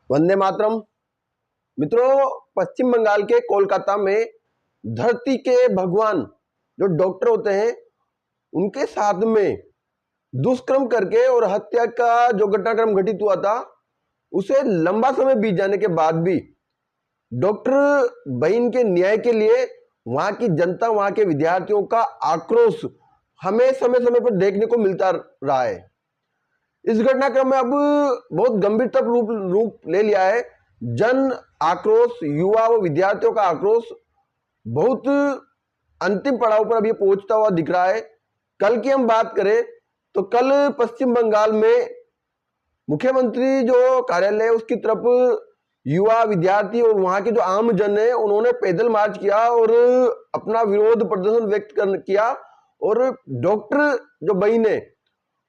वंदे मातरम। मित्रों, पश्चिम बंगाल के कोलकाता में धरती के भगवान जो डॉक्टर होते हैं उनके साथ में दुष्कर्म करके और हत्या का जो घटनाक्रम घटित हुआ था उसे लंबा समय बीत जाने के बाद भी डॉक्टर बहन के न्याय के लिए वहां की जनता, वहां के विद्यार्थियों का आक्रोश हमें समय समय पर देखने को मिलता रहा है। इस घटनाक्रम में अब बहुत गंभीरता रूप ले लिया है। जन आक्रोश, युवा व विद्यार्थियों का आक्रोश बहुत अंतिम पड़ाव पर अभी पहुंचता हुआ दिख रहा है। कल की हम बात करें तो कल पश्चिम बंगाल में मुख्यमंत्री जो कार्यालय है उसकी तरफ युवा, विद्यार्थी और वहां के जो आम जन है उन्होंने पैदल मार्च किया और अपना विरोध प्रदर्शन व्यक्त किया और डॉक्टर जो बहन है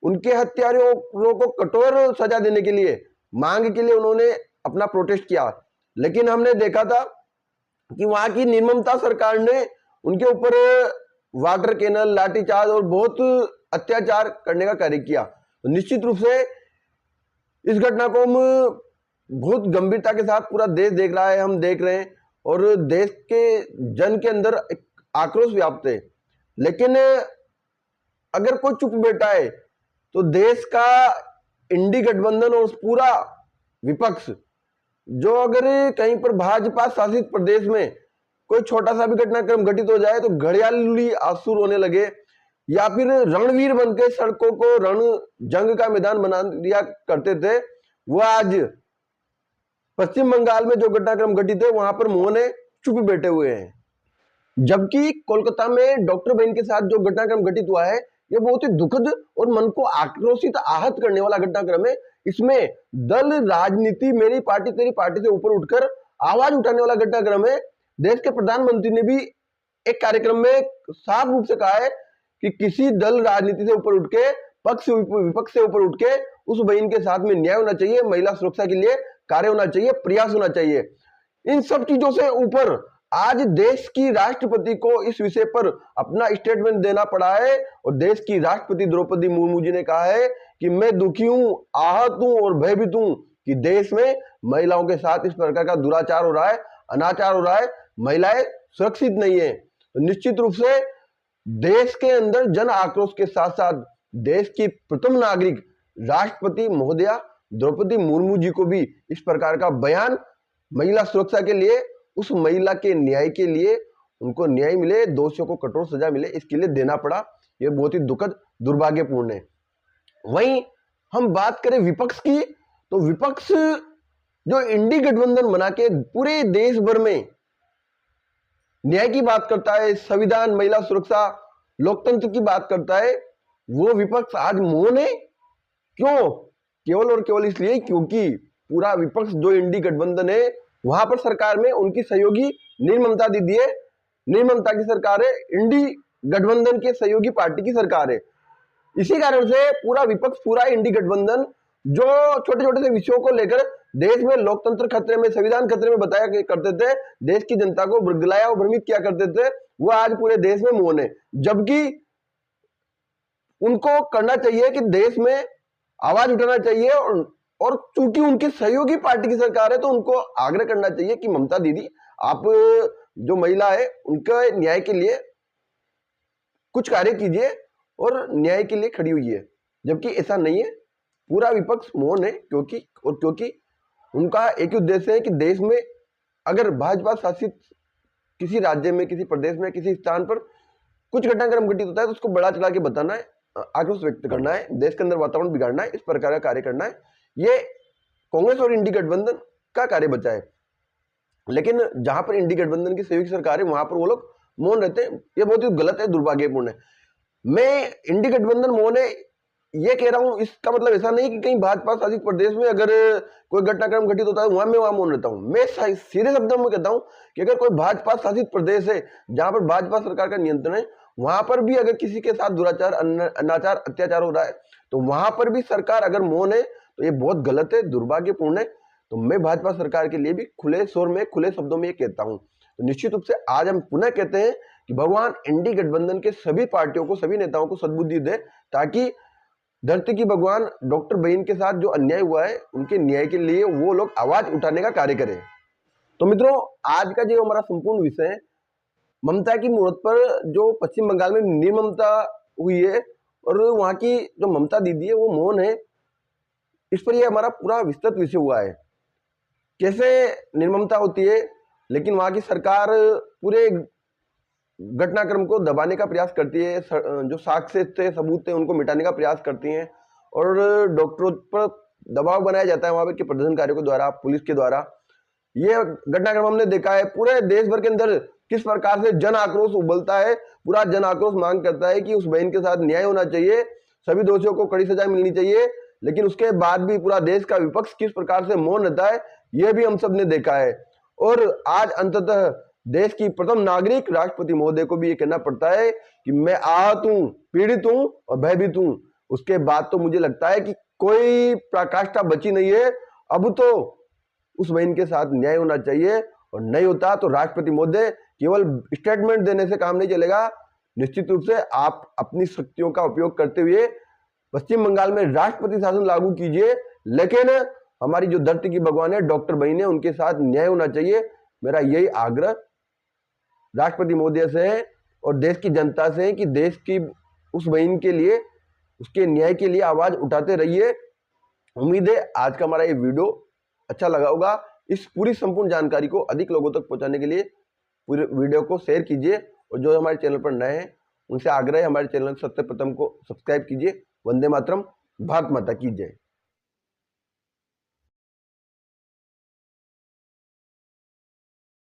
उनके हत्यारों को कठोर सजा देने के लिए मांग के लिए उन्होंने अपना प्रोटेस्ट किया। लेकिन हमने देखा था कि वहां की निर्ममता सरकार ने उनके ऊपर वाटर कैनल, लाठीचार्ज और बहुत अत्याचार करने का कार्य किया। तो निश्चित रूप से इस घटना को हम बहुत गंभीरता के साथ पूरा देश देख रहा है, हम देख रहे हैं और देश के जन के अंदर एक आक्रोश व्याप्त है। लेकिन अगर कोई चुप बैठा है तो देश का इंडी गठबंधन और पूरा विपक्ष जो अगर कहीं पर भाजपा शासित प्रदेश में कोई छोटा सा भी घटनाक्रम घटित हो जाए तो घड़ियाली आंसू रोने लगे या फिर रणवीर बनकर सड़कों को रण जंग का मैदान बना दिया करते थे, वो आज पश्चिम बंगाल में जो घटनाक्रम घटित है वहां पर मुंह ने चुप बैठे हुए हैं। जबकि कोलकाता में डॉक्टर बहन के साथ जो घटनाक्रम घटित हुआ है यह बहुत ही दुखद और मन को आक्रोशित, आहत करने वाला घटनाक्रम है। इसमें दल राजनीति, मेरी पार्टी तेरी पार्टी से ऊपर उठकर आवाज उठाने वाला घटनाक्रम है। देश के प्रधानमंत्री ने भी एक कार्यक्रम में साफ रूप से कहा है कि किसी दल राजनीति से ऊपर उठ के, पक्ष विपक्ष से ऊपर उठ के उस बहन के साथ में न्याय होना चाहिए, महिला सुरक्षा के लिए कार्य होना चाहिए, प्रयास होना चाहिए। इन सब चीजों से ऊपर आज देश की राष्ट्रपति को इस विषय पर अपना स्टेटमेंट देना पड़ा है और देश की राष्ट्रपति द्रौपदी मुर्मू जी ने कहा है कि मैं दुखी हूं, आहत हूं और भयभीत हूं कि देश में महिलाओं के साथ इस प्रकार का दुराचार हो रहा है, अनाचार हो रहा है, महिलाएं सुरक्षित नहीं है। तो निश्चित रूप से देश के अंदर जन आक्रोश के साथ साथ देश की प्रथम नागरिक राष्ट्रपति महोदया द्रौपदी मुर्मू जी को भी इस प्रकार का बयान महिला सुरक्षा के लिए, उस महिला के न्याय के लिए, उनको न्याय मिले, दोषियों को कठोर सजा मिले, इसके लिए देना पड़ा। यह बहुत ही दुखद, दुर्भाग्यपूर्ण है। वहीं हम बात करें विपक्ष की तो विपक्ष जो इंडी गठबंधन बना के पूरे देश भर में न्याय की बात करता है, संविधान, महिला सुरक्षा, लोकतंत्र की बात करता है, वो विपक्ष आज मौन है। क्यों? केवल और केवल इसलिए क्योंकि पूरा विपक्ष जो इंडी गठबंधन है वहां पर सरकार में उनकी सहयोगी निर्ममता दीदी है, निर्ममता की सरकार है, इंडी गठबंधन के सहयोगी पार्टी की सरकार है। इसी कारण से पूरा विपक्ष, पूरा इंडी गठबंधन जो छोटे छोटे से विषयों को लेकर देश में लोकतंत्र खतरे में, संविधान खतरे में बताया करते थे, देश की जनता को बुदबुलाया और भ्रमित किया करते थे, वो आज पूरे देश में मौन है। जबकि उनको करना चाहिए कि देश में आवाज उठाना चाहिए और चूंकि उनकी सहयोगी पार्टी की सरकार है तो उनको आग्रह करना चाहिए कि ममता दीदी, आप जो महिला है उनके न्याय के लिए कुछ कार्य कीजिए और न्याय के लिए खड़ी हुई है। जबकि ऐसा नहीं है, पूरा विपक्ष मौन है क्योंकि उनका एक ही उद्देश्य है कि देश में अगर भाजपा शासित किसी राज्य में, किसी प्रदेश में, किसी स्थान पर कुछ घटनाक्रम घटित होता है तो उसको बड़ा चला के बताना है, आक्रोश व्यक्त करना है, देश के अंदर वातावरण बिगाड़ना है, इस प्रकार का कार्य करना है। ये कांग्रेस और इंडी गठबंधन का कार्य बचा है। लेकिन जहां पर इंडी गठबंधन की सहयोगी सरकार है वहां पर वो लोग मौन रहते हैं। ये बहुत ही गलत है, दुर्भाग्यपूर्ण है। मैं इंडी गठबंधन मौन है ये कह रहा हूं, इसका मतलब ऐसा नहीं कि कहीं भाजपा शासित प्रदेश में अगर कोई घटनाक्रम घटित होता है वहां मौन रहता हूं। मैं सीधे शब्दों में कहता हूं कि अगर कोई भाजपा शासित प्रदेश है जहां पर भाजपा सरकार का नियंत्रण है, वहां पर भी अगर किसी के साथ दुराचार, अनाचार, अत्याचार हो रहा है तो वहां पर भी सरकार अगर मौन है तो ये बहुत गलत है, दुर्भाग्यपूर्ण है। तो मैं भाजपा सरकार के लिए भी खुले स्वर में, खुले शब्दों में ये कहता हूं। तो निश्चित रूप से आज हम पुनः कहते हैं कि भगवान इंडी गठबंधन के सभी पार्टियों को, सभी नेताओं को सद्बुद्धि दे ताकि धरती की भगवान डॉक्टर बहन के साथ जो अन्याय हुआ है उनके न्याय के लिए वो लोग आवाज उठाने का कार्य करें। तो मित्रों, आज का जो हमारा संपूर्ण विषय है, ममता की मूर्त पर जो पश्चिम बंगाल में निर्ममता हुई है और वहां की जो ममता दीदी है वो मौन है, इस पर यह हमारा पूरा विस्तृत विषय हुआ है। कैसे निर्ममता होती है, लेकिन वहां की सरकार पूरे घटनाक्रम को दबाने का प्रयास करती है, जो साक्ष्य थे, सबूत थे, उनको मिटाने का प्रयास करती हैं और डॉक्टरों पर दबाव बनाया जाता है वहां पे के प्रदर्शनकारियों के द्वारा, पुलिस के द्वारा। ये घटनाक्रम हमने देखा है पूरे देश भर के अंदर किस प्रकार से जन आक्रोश उबलता है। पूरा जन आक्रोश मांग करता है कि उस बहन के साथ न्याय होना चाहिए, सभी दोषियों को कड़ी सजा मिलनी चाहिए, लेकिन उसके बाद भी पूरा देश का विपक्ष किस प्रकार से मौन रहता है, यह भी हम सब ने देखा है। और आज अंततः देश की प्रथम नागरिक राष्ट्रपति महोदय को भी ये कहना पड़ता है कि मैं आहत हूं, पीड़ित हूं और भयभीत हूं। उसके बाद तो मुझे लगता है कि कोई पराकाष्ठा बची नहीं है। अब तो उस बहन के साथ न्याय होना चाहिए, और नहीं होता तो राष्ट्रपति महोदय केवल स्टेटमेंट देने से काम नहीं चलेगा। निश्चित रूप से आप अपनी शक्तियों का उपयोग करते हुए पश्चिम बंगाल में राष्ट्रपति शासन लागू कीजिए, लेकिन हमारी जो धरती की भगवान है डॉक्टर बहन है उनके साथ न्याय होना चाहिए। मेरा यही आग्रह राष्ट्रपति महोदय से है और देश की जनता से है कि देश की उस बहन के लिए, उसके न्याय के लिए आवाज उठाते रहिए। उम्मीद है आज का हमारा ये वीडियो अच्छा लगा होगा। इस पूरी संपूर्ण जानकारी को अधिक लोगों तक पहुंचाने के लिए पूरे वीडियो को शेयर कीजिए, और जो हमारे चैनल पर नए हैं उनसे आग्रह है हमारे चैनल सबसे प्रथम को सब्सक्राइब कीजिए। वंदे मातरम, भारत माता की जय।